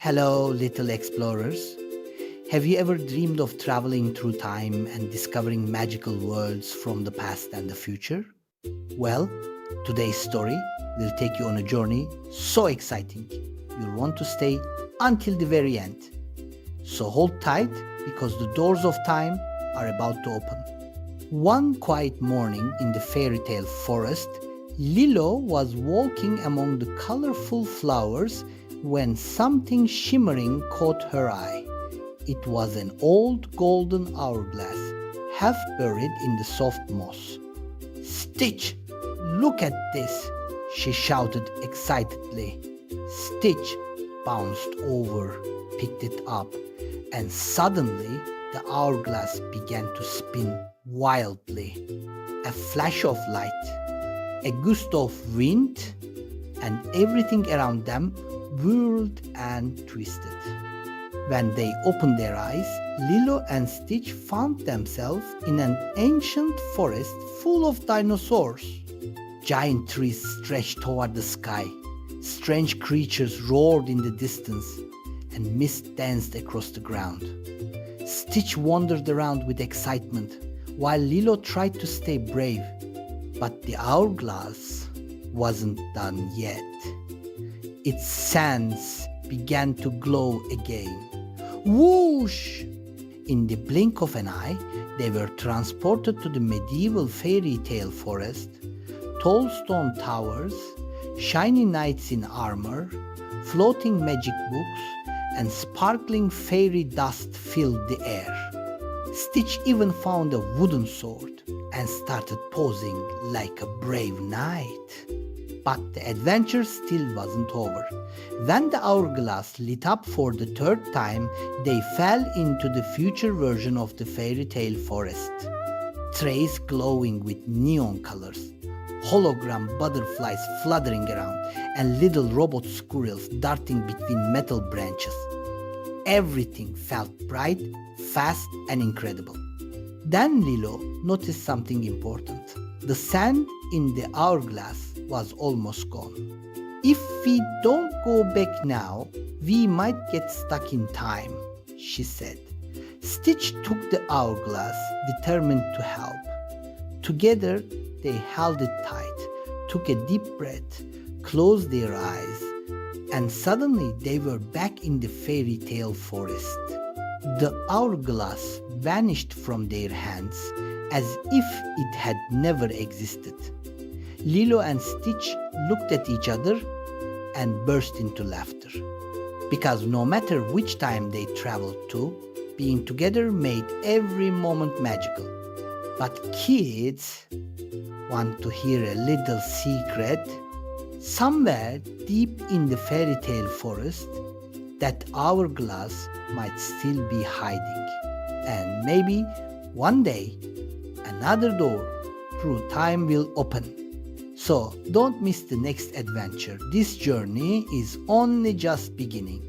Hello, little explorers. Have you ever dreamed of traveling through time and discovering magical worlds from the past and the future? Well, today's story will take you on a journey so exciting you'll want to stay until the very end. So hold tight because the doors of time are about to open. One quiet morning in the fairytale forest, Lilo was walking among the colorful flowers when something shimmering caught her eye. It was an old golden hourglass, half buried in the soft moss. "Stitch, look at this!" she shouted excitedly. Stitch bounced over, picked it up, and suddenly the hourglass began to spin wildly. A flash of light, a gust of wind, and everything around them whirled and twisted. When they opened their eyes, Lilo and Stitch found themselves in an ancient forest full of dinosaurs. Giant trees stretched toward the sky, strange creatures roared in the distance, and mist danced across the ground. Stitch wandered around with excitement, while Lilo tried to stay brave. But the hourglass wasn't done yet. Its sands began to glow again. Whoosh! In the blink of an eye, they were transported to the medieval fairytale forest. Tall stone towers, shiny knights in armor, floating magic books, and sparkling fairy dust filled the air. Stitch even found a wooden sword and started posing like a brave knight. But the adventure still wasn't over. When the hourglass lit up for the third time, they fell into the future version of the fairytale forest. Trays glowing with neon colors, hologram butterflies fluttering around, and little robot squirrels darting between metal branches. Everything felt bright, fast, and incredible. Then Lilo noticed something important. The sand in the hourglass was almost gone. "If we don't go back now, we might get stuck in time," she said. Stitch took the hourglass, determined to help. Together, they held it tight, took a deep breath, closed their eyes, and suddenly they were back in the fairytale forest. The hourglass vanished from their hands as if it had never existed. Lilo and Stitch looked at each other and burst into laughter. Because no matter which time they traveled to, being together made every moment magical. But kids, want to hear a little secret? Somewhere deep in the fairytale forest, that hourglass might still be hiding. And maybe one day, another door through time will open. So don't miss the next adventure. This journey is only just beginning.